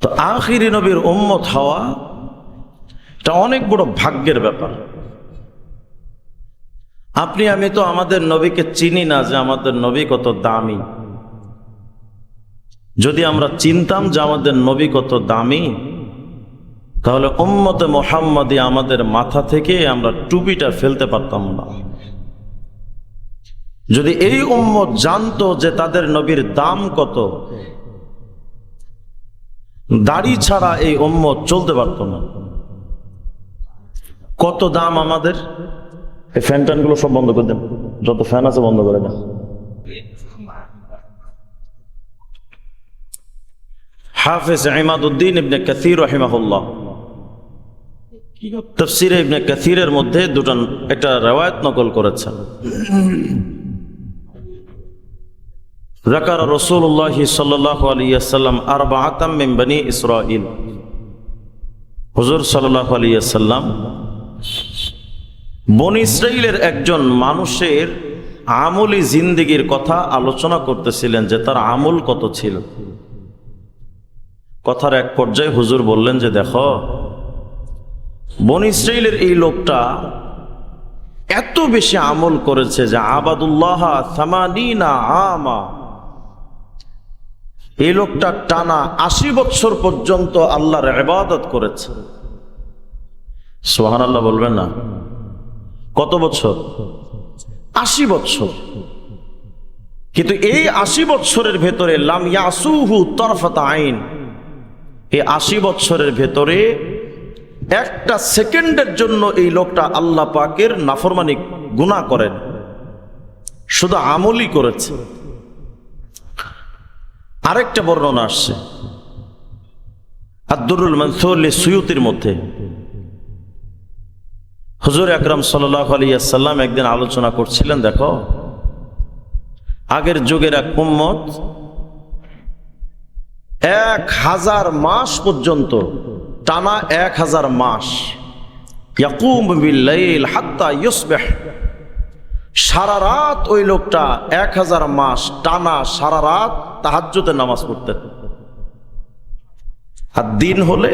তো আখিরি নবীর উম্মত হওয়া এটা অনেক বড় ভাগ্যের ব্যাপার। আপনি আমি তো আমাদের নবীকে চিনি না যে আমাদের নবী কত দামি। যদি আমরা চিনতাম যে আমাদের নবী কত দামি, তাহলে উম্মতে মুহাম্মাদি আমাদের মাথা থেকে আমরা টুপিটা ফেলতে পারতাম না। যদি এই উম্মত জানতো যে তাদের নবীর দাম কত, দাড়ি ছাড়া এই উম্মত চলতে পারত না। কত দাম আমাদের। এই ফ্যান ট্যানগুলো সব বন্ধ করে দেন, যত ফ্যান আছে বন্ধ করে দেন। হাফেজ ইমাদউদ্দিন ইবনে কাসির রাহিমাহুল্লাহ তাফসীরে ইবনে কাসিরের মধ্যে একটা riwayat নকল করেছেন। যাকার রাসূলুল্লাহ সাল্লাল্লাহু আলাইহি ওয়াসাল্লাম আরবাআতাম মিন বনি ইসরাঈল। হুজুর সাল্লাল্লাহু আলাইহি ওয়াসাল্লাম বনি ইসরাইলের একজন মানুষের আমলি জিন্দেগির কথা আলোচনা করতেছিলেন যে তার আমল কত ছিল। কথার এক পর্যায়ে হুজুর বললেন যে দেখো, বনি ইসরাইলের এই লোকটা এত বেশি আমল করেছে যে আবাদুল্লাহ সামানিনা আমা, এই লোকটা টানা 80 বছর পর্যন্ত আল্লাহর ইবাদত করেছে। সুবহানাল্লাহ বলবেন না? কত বছর? 80 বছর। কিন্তু এই 80 বছরের ভেতরে লাম ইয়াসুহু তরফাত আইন, এই 80 বছরের ভেতরে একটা সেকেন্ডের জন্য এই লোকটা আল্লাহ পাকের নাফরমানি গুনাহ করেন, শুধু আমলই করেছে। আরেকটা বর্ণনা আসছে আদ-দুররুল মানসুর লিসুয়ুতির মধ্যে। হুজুর আকরাম সাল্লাল্লাহু আলাইহি ওয়াসাল্লাম একদিন আলোচনা করছিলেন, দেখো আগের যুগের এক উম্মত 1000 মাস পর্যন্ত, টানা 1000 মাস, ইয়াকুম বিল-লাইল হাত্তা ইউসবিহ, সারা রাত ওই লোকটা 1000 মাস টানা সারা রাত তাহাজ্জুদে নামাজ পড়তেন। আর দিন হলে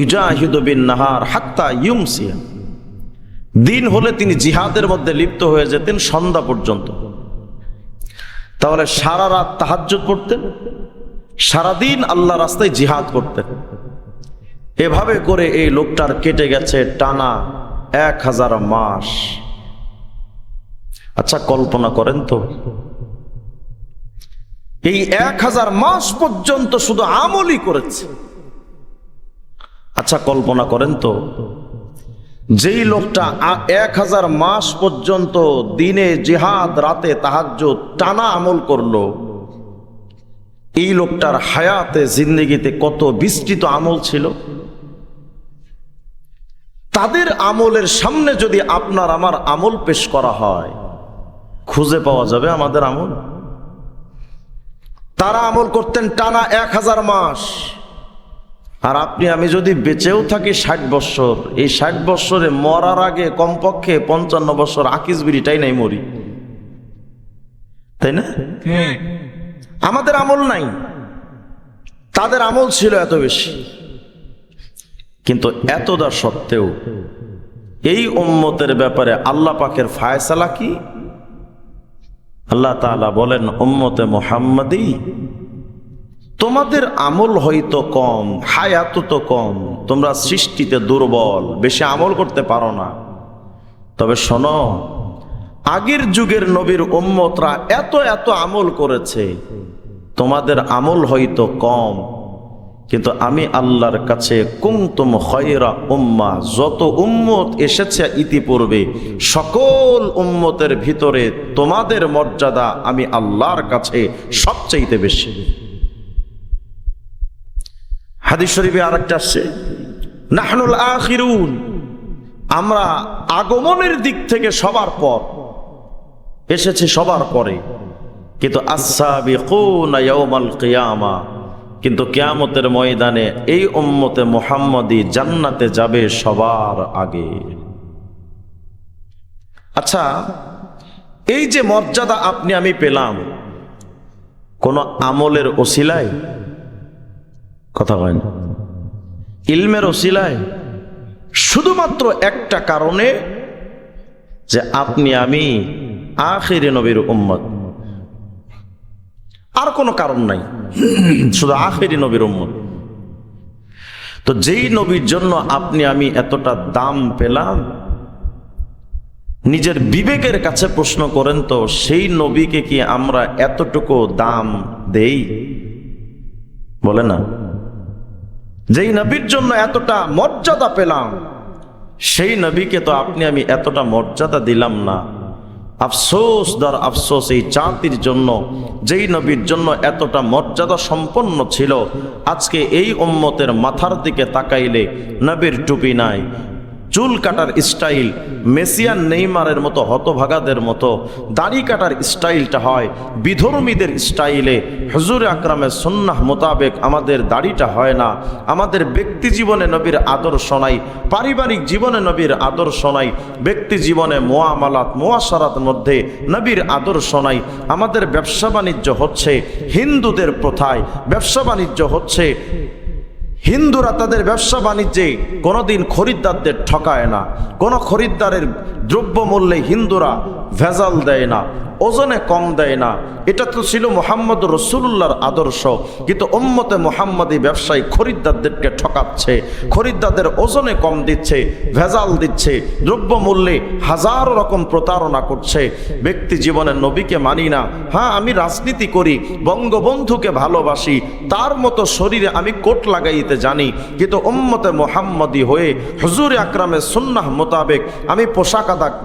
ইউজাহিদু বিন নাহার হাত্তা ইউমসিয়া, দিন হলে তিনি জিহাদের মধ্যে লিপ্ত হয়ে যেতেন সন্ধ্যা পর্যন্ত। তাহলে সারা রাত তাহাজ্জুদ পড়তেন, সারাদিন আল্লাহ রাস্তায় জিহাদ করতেন। এভাবে করে এই লোকটার কেটে গেছে টানা 1000 মাস। আচ্ছা কল্পনা করেন তো, এই 1000 মাস পর্যন্ত শুধু আমলই করেছে। আচ্ছা কল্পনা করেন তো, যেই লোকটা 1000 মাস পর্যন্ত দিনে জিহাদ রাতে তাহাজ্জুদ টানা আমল করলো, এই লোকটার হায়াতে জিন্দেগিতে কত বিস্তৃত আমল ছিল। তাদের আমলের সামনে যদি আপনার আমার আমল পেশ করা হয়, খুঁজে পাওয়া যাবে আমাদের আমল? তারা আমল করতেন টানা 1000 মাস, আর আপনি আমি যদি বেঁচেও থাকি 60 বছর, এই 60 বছরে মরার আগে কমপক্ষে 55 বছর আকিস বিড়িটাই নাই মরি, তাই না? আমাদের আমল নাই, তাদের আমল ছিল এত বেশি। কিন্তু এতটা সত্ত্বেও এই উম্মতের ব্যাপারে আল্লাহ পাকের ফায়সালা কি? আল্লাহ তাআলা বলেন, উম্মতে মুহাম্মাদি, তোমাদের আমল হয়তো কম, হায়াত তো কম, তোমরা সৃষ্টিতে দুর্বল, বেশি আমল করতে পারো না। তবে শোনো, আগের যুগের নবীর উম্মতরা এত এত আমল করেছে, তোমাদের আমল হয়তো কম, কিন্তু আমি আল্লাহর কাছে কুনতুম খায়রা উম্মাহ, যত উম্মত এসেছে ইতিপূর্বে সকল উম্মতের ভিতরে তোমাদের মর্যাদা আমি আল্লাহর কাছে সবচাইতে বেশি। হাদিস শরীফে আরেকটা আসছে, নাহনুল আখিরুন, আমরা আগমনের দিক থেকে সবার পর এসেছি, সবার পরে। কিন্তু আস-সাবিকুনা ইয়াউমাল কিয়ামা, কিন্তু কিয়ামতের ময়দানে এই উম্মতে মুহাম্মাদি জান্নাতে যাবে সবার আগে। আচ্ছা, এই যে মর্যাদা আপনি আমি পেলাম, কোন আমলের ওসিলায়? কথা হয় না। ইলমের ওসিলায় শুধুমাত্র একটা কারণে, যে আপনি আমি আখিরি নবীর উম্মত, আর কোনো কারণ নাই, শুধু আখিরি নবীর উম্মত। তো যেই নবীর জন্য আপনি আমি এতটা দাম পেলাম, নিজের বিবেকের কাছে প্রশ্ন করেন তো, সেই নবীকে কি আমরা এতটুকু দাম দেই? বলে না? যেই নবীর জন্য এতটা মর্যাদা পেলাম, সেই নবীকে তো আপনি আমি এতটা মর্যাদা দিলাম না। আফসোস দর আফসোস এই জাতির জন্য, যেই নবীর জন্য এতটা মর্যাদা সম্পন্ন ছিল, আজকে এই উম্মতের মাথার দিকে তাকাইলে নবীর টুপি নাই, চুল কাটার স্টাইল মেসিয়ান নেইমারের মতো হতভাগাদের মতো, দাড়ি কাটার স্টাইলটা হয় বিধর্মীদের স্টাইলে। হুজুর আকরামের সুন্নাহ মোতাবেক আমাদের দাড়িটা হয় না। আমাদের ব্যক্তি জীবনে নবীর আদর্শ নাই, পারিবারিক জীবনে নবীর আদর্শ নাই, ব্যক্তি জীবনে মুআমালাত মুআশারাত মধ্যে নবীর আদর্শ নাই। আমাদের ব্যবসা বাণিজ্য হচ্ছে হিন্দুদের প্রথায়, ব্যবসা বাণিজ্য হচ্ছে, হিন্দুরা তাদের ব্যবসা বাণিজ্যে কোনোদিন খরিদ্দারদের ঠকায় না, কোনো খরিদ্দারের দ্রব্যমূল্যে হিন্দুরা ভেজাল দেয় না, ওজনে কম দেয় না। এটা তো ছিল মুহাম্মদ রাসূলুল্লাহর আদর্শ। কিন্তু উম্মতে মুহাম্মাদি ব্যবসায়ী খরিদ্দারদেরকে ঠকাচ্ছে, খরিদ্দারদের ওজনে কম দিচ্ছে, ভেজাল দিচ্ছে, দ্রব্যমূল্যে হাজারো রকম প্রতারণা করছে। ব্যক্তি জীবনে নবীকে মানি না। হ্যাঁ, আমি রাজনীতি করি, বঙ্গবন্ধুকে ভালোবাসি, তার মতো শরীরে আমি কোট লাগাইতে জানি, কিন্তু উম্মতে মুহাম্মাদি হয়ে হুজুর আকরামের সুন্নাহ মোতাবেক আমি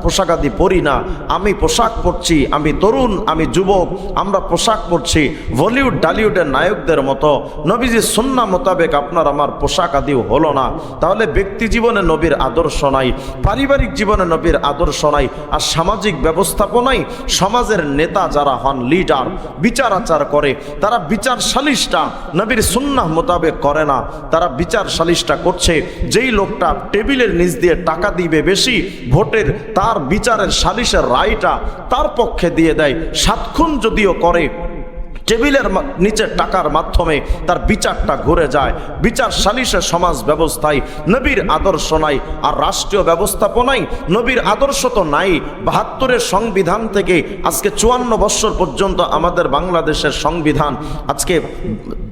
পোশাকাদি পরি না। আমি পোশাক পরছি, আমি তরুণ, আমি যুবক, আমরা পোশাক পরছি বলিউড ডালিউডের নায়কদের মতো। নবীজির সুন্নাহ মোতাবেক আপনার আমার পোশাক আদিও হলো না। তাহলে ব্যক্তি জীবনে নবীর আদর্শ নাই, পারিবারিক জীবনে নবীর আদর্শ নাই, আর সামাজিক ব্যবস্থাপনায় সমাজের নেতা যারা হন, লিডার, বিচার আচার করে, তারা বিচার সালিশটা নবীর সুন্নাহ মোতাবেক করে না। তারা বিচার সালিশটা করছে যেই লোকটা টেবিলের নিচ দিয়ে টাকা দিবে বেশি ভোটের, তার বিচারের সালিশের রায়টা তার পক্ষে দিয়ে দেয়। 7 খুন যদিও করে, টেবিলের নিচে টাকার মাধ্যমে তার বিচারটা ঘুরে যায়। বিচার সালিশের সমাজ ব্যবস্থায় নবীর আদর্শ নাই, আর রাষ্ট্রীয় ব্যবস্থাপনায় নবীর আদর্শ তো নাই। 72-এর সংবিধান থেকে আজকে 54 বছর পর্যন্ত আমাদের বাংলাদেশের সংবিধান, আজকে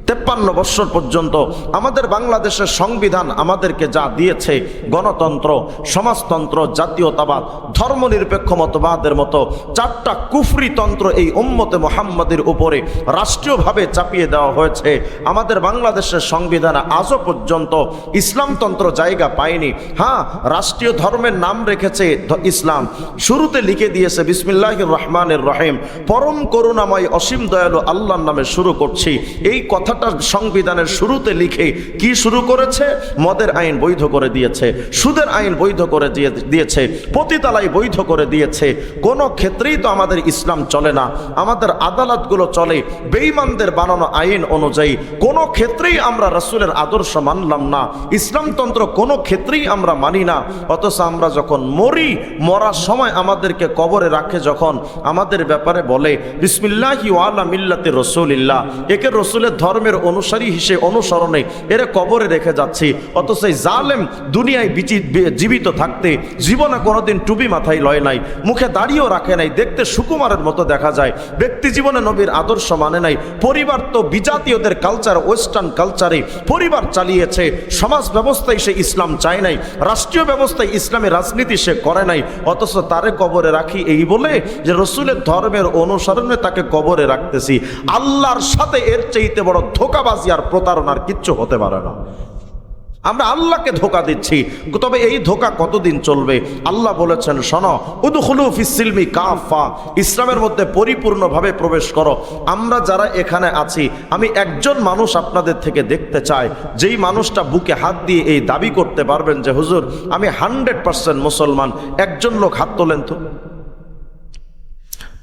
53 বছর পর্যন্ত আমাদের বাংলাদেশের সংবিধান আমাদেরকে যা দিয়েছে, গণতন্ত্র, সমাজতন্ত্র, জাতীয়তাবাদ, ধর্মনিরপেক্ষ মতবাদের মতো 4টা কুফরি তন্ত্র এই উম্মতে মুহাম্মাদের উপরে রাষ্ট্রীয়ভাবে চাপিয়ে দেওয়া হয়েছে। আমাদের বাংলাদেশের সংবিধানে আজও পর্যন্ত ইসলামতন্ত্র জায়গা পায়নি। হ্যাঁ, রাষ্ট্রীয় ধর্মের নাম রেখেছে ইসলাম, শুরুতে লিখে দিয়েছে বিসমিল্লাহির রহমানির রহিম, পরম করুণাময় অসীম দয়ালু আল্লাহর নামে শুরু করছি। এই কথাটা সংবিধানের শুরুতে লিখে কি শুরু করেছে? মদের আইন বৈধ করে দিয়েছে, সুদের আইন বৈধ করে দিয়েছে, পতিতালয় বৈধ করে দিয়েছে। কোনো ক্ষেত্রেই তো আমাদের ইসলাম চলে না। আমাদের আদালতগুলো চলে বেঈমানদের বানানো আইন অনুযায়ী। কোনো ক্ষেত্রেই আমরা রাসূলের আদর্শ মানলাম না, ইসলামতন্ত্র কোনো ক্ষেত্রেই আমরা মানি না। অথচ আমরা যখন মরি, মরার সময় আমাদেরকে কবরে রাখে, যখন আমাদের ব্যাপারে বলে বিসমিল্লাহি ওয়া আলা মিল্লাতি রাসূলিল্লাহ, একে রসুলের ধর্মের অনুসারী হিসেবে অনুসরণে এরে কবরে রেখে যাচ্ছি। অথচ এই জালেম দুনিয়ায় জীবিত থাকতে জীবনে কোনোদিন টুপি মাথায় লয় নাই, মুখে দাড়িও রাখে নাই, দেখতে সুকুমারের মতো দেখা যায়। ব্যক্তি জীবনে নবীর আদর্শ মানে নাই। পরিবার তো বিজাতীয়দের কালচার, ওয়েস্টার্ন কালচারে পরিবার চালিয়েছে। সমাজ ব্যবস্থায় সে ইসলাম চায় নাই, রাষ্ট্রীয় ব্যবস্থায় ইসলামী রাজনীতি সে করে নাই। অথচ তারে কবরে রাখি এই বলে যে রসুলের ধর্মের অনুসরণে তাকে কবরে রাখতেছি। আল্লাহর সাথে এর চাইতে বড় ধোঁকাবাজি আর প্রতারণার কিচ্ছু হতে পারে না। আমরা আল্লাহকে ধোঁকা দিচ্ছি। তবে এই ধোঁকা কতদিন চলবে? আল্লাহ বলেছেন, শোনো, উদখুলু ফিস-সিলমি কাফা, ইসলামের মধ্যে পরিপূর্ণভাবে প্রবেশ করো। আমরা যারা এখানে আছি, আমি একজন মানুষ আপনাদের থেকে দেখতে চাই, যেই মানুষটা বুকে হাত দিয়ে এই দাবি করতে পারবেন যে হুজুর আমি 100% মুসলমান। একজন লোক হাত তোলেন তো।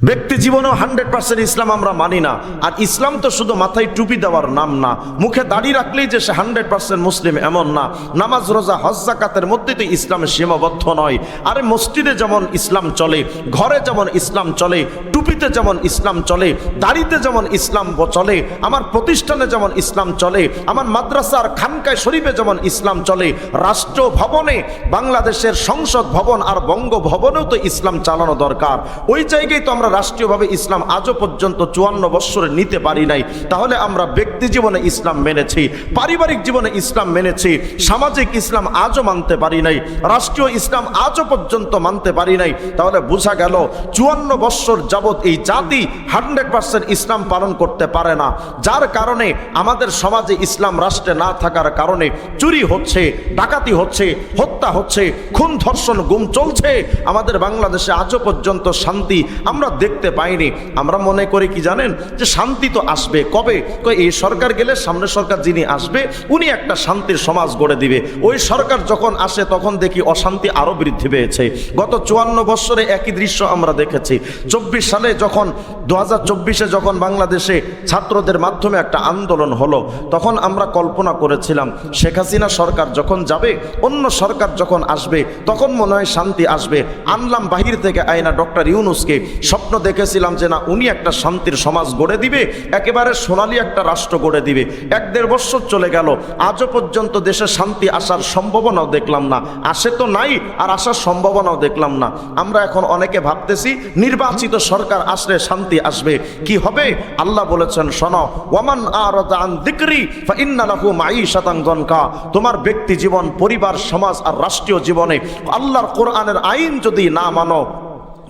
ব্যক্তি জীবনেও 100% ইসলাম আমরা মানি না। আর ইসলাম তো শুধু মাথায় টুপি দেওয়ার নাম না, মুখে দাড়ি রাখলেই যে সে 100% মুসলিম এমন না। নামাজ রোজা হজ যাকাতের মধ্যে তো ইসলামের সীমাবদ্ধ নয়। আরে মসজিদে যেমন ইসলাম চলে, ঘরে যেমন ইসলাম চলে, টুপিতে যেমন ইসলাম চলে, দাড়িতে যেমন ইসলাম চলে, আমার প্রতিষ্ঠানে যেমন ইসলাম চলে, আমার মাদ্রাসার খানকায় শরীফে যেমন ইসলাম চলে, রাষ্ট্র ভবনে বাংলাদেশের সংসদ ভবন আর বঙ্গভবনেও তো ইসলাম চালানো দরকার। ওই জায়গায় তো আমরা রাষ্ট্রীয়ভাবে ইসলাম আজও পর্যন্ত 54 বৎসরে নিতে পারি নাই। তাহলে আমরা ব্যক্তি জীবনে ইসলাম মেনেছি, পারিবারিক জীবনে ইসলাম মেনেছি, সামাজিক ইসলাম আজও মানতে পারি নাই, রাষ্ট্রীয় ইসলাম আজও পর্যন্ত মানতে পারি নাই। তাহলে বোঝা গেল 54 বৎসর যাবৎ এই জাতি 100% ইসলাম পালন করতে পারে না। যার কারণে আমাদের সমাজে ইসলাম রাষ্ট্রে না থাকার কারণে চুরি হচ্ছে, ডাকাতি হচ্ছে, হত্যা হচ্ছে, খুন ধর্ষণ গুম চলছে। আমাদের বাংলাদেশে আজও পর্যন্ত শান্তি আমরা দেখতে পাইনি। আমরা মনে করি কি জানেন, যে শান্তি তো আসবে কবে, এই সরকার গেলে সামনের সরকার যিনি আসবে উনি একটা শান্তির সমাজ গড়ে দিবে। ওই সরকার যখন আসে তখন দেখি অশান্তি আরো বৃদ্ধি পেয়েছে। গত 54 বৎসরে একই দৃশ্য আমরা দেখেছি। 24 সালে যখন 2024-এ যখন বাংলাদেশে ছাত্রদের মাধ্যমে একটা আন্দোলন হলো, তখন আমরা কল্পনা করেছিলাম শেখ হাসিনা সরকার যখন যাবে, অন্য সরকার যখন আসবে তখন মনে হয় শান্তি আসবে। আনলাম বাহির থেকে আয়না ডক্টর ইউনূসকে, স্বপ্ন দেখেছিলাম যে না উনি একটা শান্তির সমাজ গড়ে দিবে, একেবারে সোনালী একটা রাষ্ট্র গড়ে দিবে। 1-1.5 বছর চলে গেল, আজও পর্যন্ত দেশে শান্তি আসার সম্ভাবনাও দেখলাম না। আসে তো নাই, আর আসার সম্ভাবনাও দেখলাম না। আমরা এখন অনেকে ভাবতেছি নির্বাচিত সরকার আসলে শান্তি আসবে। কি হবে? আল্লাহ বলেছেন শোনো, ওয়ামান আরাদা আন যিকরি ফাইন্না লাহু মাঈশাতান যানকা। তোমার ব্যক্তি জীবন, পরিবার, সমাজ আর রাষ্ট্রীয় জীবনে আল্লাহর কোরআনের আইন যদি না মানো,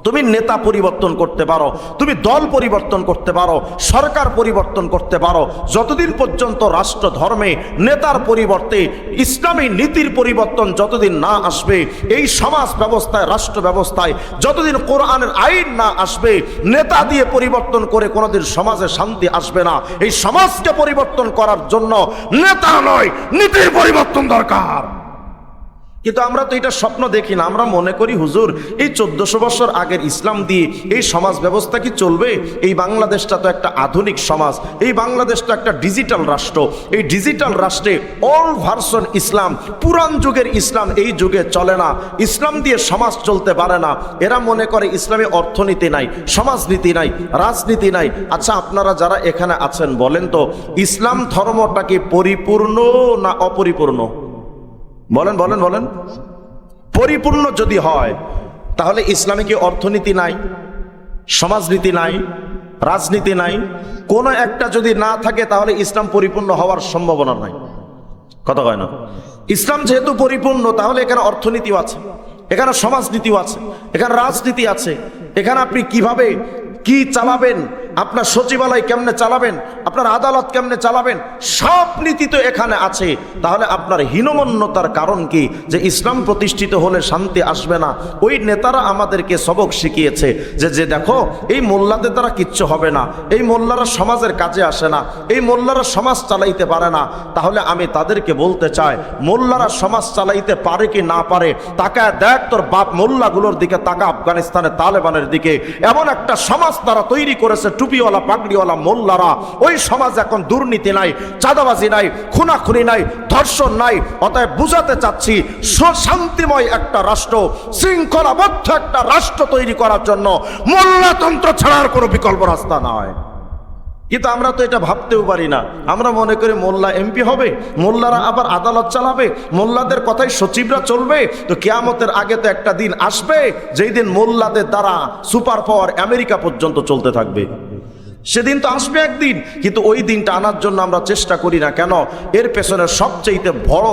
তুমি নেতা পরিবর্তন করতে পারো, তুমি দল পরিবর্তন করতে পারো, সরকার পরিবর্তন করতে পারো, যতদিন পর্যন্ত রাষ্ট্র ধর্মে নেতার পরিবর্তে ইসলামী নীতির পরিবর্তন যতদিন না আসবে, এই সমাজ ব্যবস্থায়, রাষ্ট্র ব্যবস্থায় যতদিন কোরআনের আইন না আসবে, নেতা দিয়ে পরিবর্তন করে কোনোদিন সমাজে শান্তি আসবে না। এই সমাজকে পরিবর্তন করার জন্য নেতা নয়, নীতির পরিবর্তন দরকার। কিন্তু আমরা তো এটা স্বপ্ন দেখি না। আমরা মনে করি হুজুর এই 1400 বছর আগের ইসলাম দিয়ে এই সমাজ ব্যবস্থা কি চলবে? এই বাংলাদেশটা তো একটা আধুনিক সমাজ, এই বাংলাদেশটা একটা ডিজিটাল রাষ্ট্র। এই ডিজিটাল রাষ্ট্রে অল ভার্সন ইসলাম, পুরান যুগের ইসলাম এই যুগে চলে না। ইসলাম দিয়ে সমাজ চলতে পারে না। এরা মনে করে ইসলামে অর্থনীতি নাই, সমাজনীতি নাই, রাজনীতি নাই। আচ্ছা, আপনারা যারা এখানে আছেন বলেন তো, ইসলাম ধর্মটা কি পরিপূর্ণ না অপরিপূর্ণ? বলেন বলেন বলেন। পরিপূর্ণ যদি হয় তাহলে ইসলামে কি অর্থনীতি নাই, সমাজনীতি নাই, রাজনীতি নাই? কোনো একটা যদি না থাকে তাহলে ইসলাম পরিপূর্ণ হওয়ার সম্ভাবনা নাই। কথা কয় না? ইসলাম যেহেতু পরিপূর্ণ, তাহলে এখানে অর্থনীতিও আছে, এখানে সমাজনীতিও আছে, এখানে রাজনীতি আছে। এখানে আপনি কিভাবে কি চালাবেন, আপনার সচিবালয় কেমনে চালাবেন, আপনার আদালত কেমনে চালাবেন, সব নীতি তো এখানে আছে। তাহলে আপনার হীনমন্যতার কারণ কি? যে ইসলাম প্রতিষ্ঠিত হলে শান্তি আসবে না। ওই নেতারা আমাদেরকে সবক শিখিয়েছে যে দেখো এই মোল্লাদের দ্বারা কিচ্ছু হবে না, এই মোল্লারা সমাজের কাজে আসে না, এই মোল্লারা সমাজ চালাইতে পারে না। তাহলে আমি তাদেরকে বলতে চাই, মোল্লারা সমাজ চালাইতে পারে কি না পারে তাকায় দেখ, তোর বাপ মোল্লাগুলোর দিকে তাকা, আফগানিস্তানের তালেবানের দিকে। এমন একটা সমাজ তারা তৈরি করেছে, টুপিওয়ালা পাগড়িওয়ালা মোল্লারা। ওই সমাজ এখন দুর্নীতি নাই, চাঁদাবাজি নাই, খুনাখুনি নাই, ধর্ষণ নাই। অতএব বুঝাতে চাচ্ছি, শান্তিময় একটা রাষ্ট্র, শৃঙ্খলাবদ্ধ একটা রাষ্ট্র তৈরি করার জন্য মোল্লাতন্ত্র ছাড়ার কোনো বিকল্প রাস্তা নয়। কিন্তু আমরা তো এটা ভাবতেও পারি না। আমরা মনে করি মোল্লা এমপি হবে, মোল্লারা আবার আদালত চালাবে, মোল্লাদের কথাই সচিবরা চলবে। তো কিয়ামতের আগে তো একটা দিন আসবে যেই দিন মোল্লাদের দ্বারা সুপার পাওয়ার আমেরিকা পর্যন্ত চলতে থাকবে। সেদিন তো আসবে একদিন, কিন্তু ওই দিনটা আনার জন্য আমরা চেষ্টা করি না কেন? এর পেছনে সবচেয়ে বড়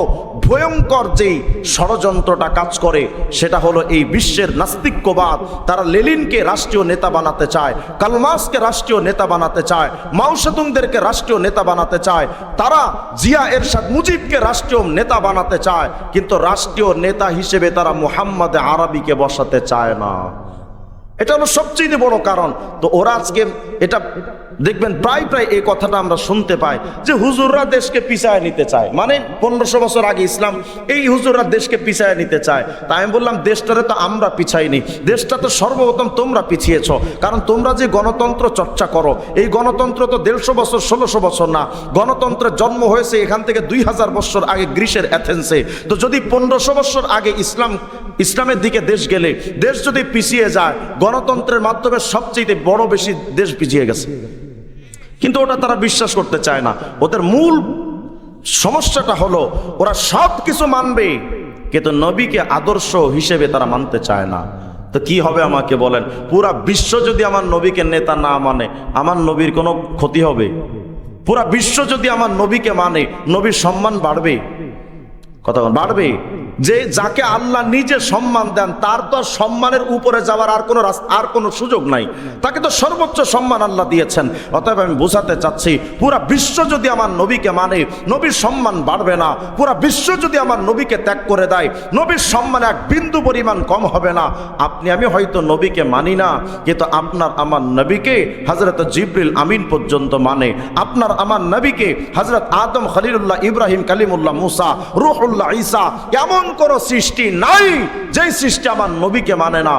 ভয়ঙ্কর যেই ষড়যন্ত্রটা কাজ করে সেটা হলো এই বিশ্বের নাস্তিক্যবাদ। তারা লেনিনকে রাষ্ট্রীয় নেতা বানাতে চায়, কার্ল মার্ক্সকে রাষ্ট্রীয় নেতা বানাতে চায়, মাও সেতুংদেরকে রাষ্ট্রীয় নেতা বানাতে চায়, তারা জিয়া এরশাদ মুজিবকে রাষ্ট্রীয় নেতা বানাতে চায়, কিন্তু রাষ্ট্রীয় নেতা হিসেবে তারা মুহাম্মদ আরবিকে বসাতে চায় না। এটা হলো সবচেয়ে বড় কারণ। তো ওরা আজকে এটা দেখবেন প্রায় প্রায় এই কথাটা আমরা শুনতে পাই যে হুজুররা দেশকে পিছায় নিতে চায়, মানে 1500 বছর আগে ইসলাম, এই হুজুররা দেশকে পিছায় নিতে চায়। তাই আমি বললাম দেশটারে তো আমরা পিছাইনি, দেশটা তো সর্বপ্রথম তোমরা পিছিয়েছ। কারণ তোমরা যে গণতন্ত্র চর্চা করো, এই গণতন্ত্র তো 150 বছর 1600 বছর না, গণতন্ত্রের জন্ম হয়েছে এখান থেকে 2000 বছর আগে গ্রিসের অ্যাথেন্সে। তো যদি 1500 বছর আগে ইসলামের দিকে দেশ গেলে, দেশ যদি পিছিয়ে যায়, গণতন্ত্রের মাধ্যমে সবচেয়ে বড় বেশি দেশ পিছিয়ে গেছে। কিন্তু ওটা তারা বিশ্বাস করতে চায় না। ওদের মূল সমস্যাটা হলো ওরা সব কিছু মানবে কিন্তু নবীকে আদর্শ হিসেবে তারা মানতে চায় না। তো কি হবে আমাকে বলেন? পুরা বিশ্ব যদি আমার নবীকে নেতা না মানে, আমার নবীর কোনো ক্ষতি হবে? পুরা বিশ্ব যদি আমার নবীকে মানে, নবীর সম্মান বাড়বে? কথা বাড়বে? যে যাকে আল্লাহ নিজে সম্মান দেন তার তো সম্মানের উপরে যাওয়ার আর কোনো সুযোগ নাই, তাকে তো সর্বোচ্চ সম্মান আল্লাহ দিয়েছেন। অতএব আমি বোঝাতে চাচ্ছি, পুরা বিশ্ব যদি আমার নবীকে মানে, নবীর সম্মান বাড়বে না। পুরা বিশ্ব যদি আমার নবীকে ত্যাগ করে দেয়, নবীর সম্মান এক বিন্দু পরিমাণ কম হবে না। আপনি আমি হয়তো নবীকে মানি না, কিন্তু আপনার আমার নবীকে হযরত জিবরিল আমিন পর্যন্ত মানে। আপনার আমার নবীকে হযরত আদম, খলিলুল্লাহ, ইব্রাহিম, কালিমুল্লাহ, মুসা, রূহুল্লাহ, ঈসা, এমন কোন সৃষ্টি নাই যেই সৃষ্টি আমার নবীকে মানে না।